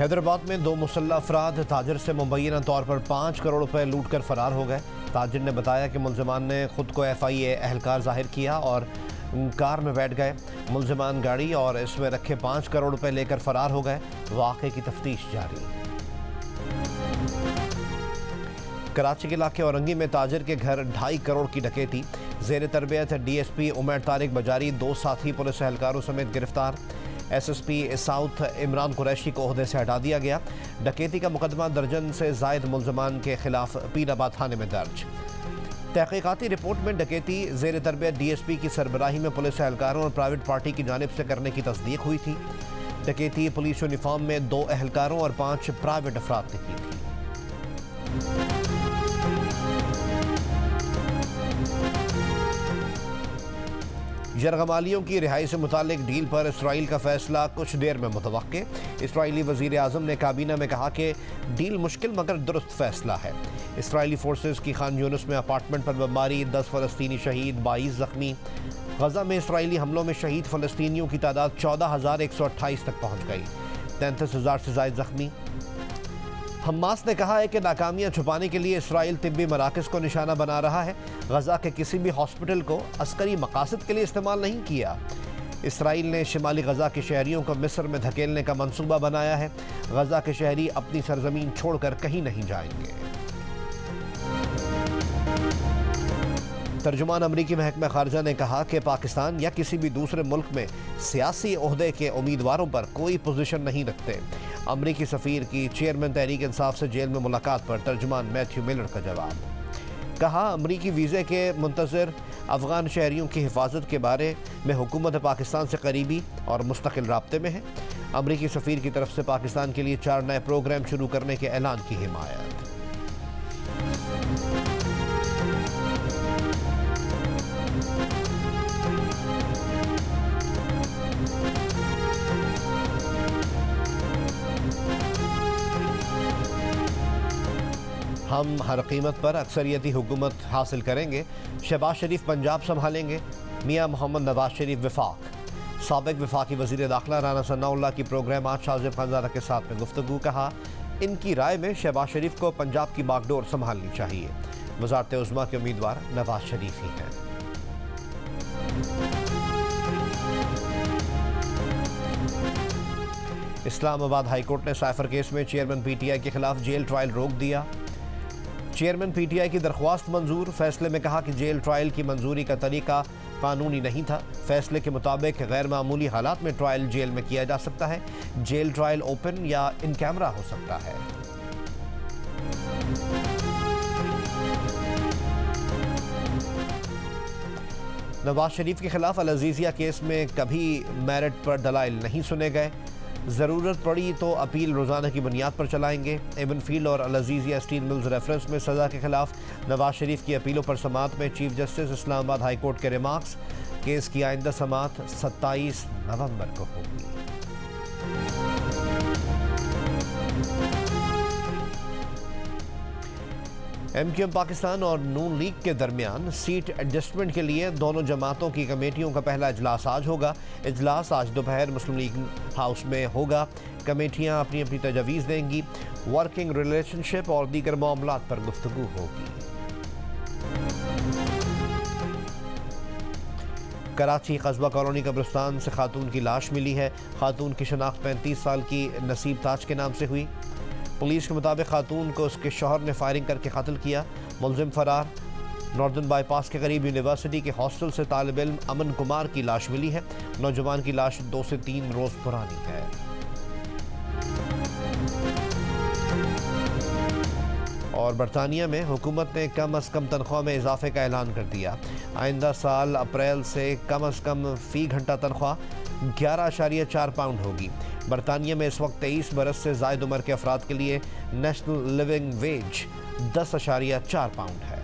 हैदराबाद में दो मुसल्लह अफराद ताजिर से मुबैना तौर पर 5 करोड़ रुपए लूट कर फरार हो गए। ताजिर ने बताया कि मुलजमान ने खुद को FIA एहलकार जाहिर किया और कार में बैठ गए। मुलजमान गाड़ी और इसमें रखे 5 करोड़ रुपए लेकर फरार हो गए। वाक़े की तफ्तीश जारी। कराची के इलाके औरंगी में ताजिर के घर 2.5 करोड़ की डकैती। ज़ेर तरबियत DSP उमर तारिक बजारी 2 साथी पुलिस एहलकारों समेत गिरफ्तार। SSP साउथ इमरान कुरैशी को ओहदे से हटा दिया गया। डकैती का मुकदमा दर्जन से जायद मुलजमान के खिलाफ पीराबाद थाने में दर्ज। तहकीकाती रिपोर्ट में डकैती ज़ेर तरबियत DSP की सरबराही में पुलिस एहलकारों और प्राइवेट पार्टी की जानिब से करने की तस्दीक हुई थी। डकैती पुलिस यूनिफॉर्म में 2 एहलकारों और 5 प्राइवेट अफराद ने की थी। यरगमालियों की रिहाई से मुतालिक डील पर इसराइल का फैसला कुछ देर में मुतवक्के। इसराइली वज़ीर आज़म ने काबीना में कहा कि डील मुश्किल मगर दुरुस्त फैसला है। इसराइली फोर्सेस की खान यूनिस में अपार्टमेंट पर बमबारी, 10 फ़लस्तीनी शहीद, 22 ज़ख्मी। गज़ा में इसराइली हमलों में शहीद फ़लस्तीनियों की तादाद 14,128 तक पहुँच गई। 33,000 से ज़ायद ज़ख्मी। हमास ने कहा है कि नाकामियां छुपाने के लिए इसराइल तिब्बी मराकज़ को निशाना बना रहा है। गज़ा के किसी भी हॉस्पिटल को अस्करी मकासद के लिए इस्तेमाल नहीं किया। इसराइल ने शिमाली गज़ा के शहरियों को मिस्र में धकेलने का मंसूबा बनाया है। गज़ा के शहरी अपनी सरजमीन छोड़कर कहीं नहीं जाएंगे। तर्जुमान अमरीकी महकमा खारजा ने कहा कि पाकिस्तान या किसी भी दूसरे मुल्क में सियासी ओहदे के उम्मीदवारों पर कोई पोजीशन नहीं रखते। अमरीकी सफ़ीर की चेयरमैन तहरीक इंसाफ से जेल में मुलाकात पर तर्जुमान मैथ्यू मिलर का जवाब। कहा, अमरीकी वीज़े के मुंतज़िर अफ़गान शहरियों की हिफाजत के बारे में हुकूमत पाकिस्तान से करीबी और मुस्तकिल राब्ते में है। अमरीकी सफ़ीर की तरफ से पाकिस्तान के लिए 4 नए प्रोग्राम शुरू करने के ऐलान की हिमायत। हम हर कीमत पर अक्सरियती हुकूमत हासिल करेंगे। शहबाज शरीफ पंजाब संभालेंगे। मियां मोहम्मद नवाज शरीफ वफाक। साबिक वफाकी वज़ीर दाखिला राना सनाउल्लाह की प्रोग्राम आज शाहज़ेब खानज़ादा के साथ में गुफ्तगू। कहा, इनकी राय में शहबाज शरीफ को पंजाब की बागडोर संभालनी चाहिए। वज़ारत उज़्मा के उम्मीदवार नवाज शरीफ ही हैं। इस्लामाबाद हाईकोर्ट ने साइफर केस में चेयरमैन PTI के खिलाफ जेल ट्रायल रोक दिया। चेयरमैन PTI की दरख्वास्त मंजूर। फैसले में कहा कि जेल ट्रायल की मंजूरी का तरीका कानूनी नहीं था। फैसले के मुताबिक गैर मामूली हालात में ट्रायल जेल में किया जा सकता है। जेल ट्रायल ओपन या इन कैमरा हो सकता है। नवाज शरीफ के खिलाफ अल अजीजिया केस में कभी मेरिट पर दलाइल नहीं सुने गए। ज़रूरत पड़ी तो अपील रोज़ाना की बुनियाद पर चलाएंगे। एवन फील्ड और अल अजीजिया स्टील मिल्स रेफरेंस में सज़ा के खिलाफ नवाज शरीफ की अपीलों पर समाअत में chief justice Islamabad high court के रिमार्क्स। केस की आइंदा समाअत 27 नवंबर को होगी। MQM पाकिस्तान और नून लीग के दरमियान सीट एडजस्टमेंट के लिए दोनों जमातों की कमेटियों का पहला इजलास आज होगा। इजलास आज दोपहर मुस्लिम लीग हाउस में होगा। कमेटियां अपनी अपनी तजवीज़ देंगी। वर्किंग रिलेशनशिप और दीगर मामलात पर गुफ्तगू होगी। कराची कस्बा कॉलोनी कब्रिस्तान से खातून की लाश मिली है। खातून की शनाख्त 35 साल की नसीब ताज के नाम से हुई। पुलिस के मुताबिक खातून को उसके शौहर ने फायरिंग करके कत्ल किया। मुलजिम फरार। नॉर्दर्न बाईपास के करीब यूनिवर्सिटी के हॉस्टल से तालिब इल्म अमन कुमार की लाश मिली है। नौजवान की लाश 2 से 3 रोज़ पुरानी है। और बरतानिया में हुकूमत ने कम अज़ कम तनख्वाह में इजाफे का ऐलान कर दिया। आइंदा साल अप्रैल से कम अज़ कम फ़ी घंटा तनख्वाह 11.4 पाउंड होगी। बरतानिया में इस वक्त 23 बरस से ज़ायद उम्र के अफराद के लिए नेशनल लिविंग वेज 10.4 पाउंड है।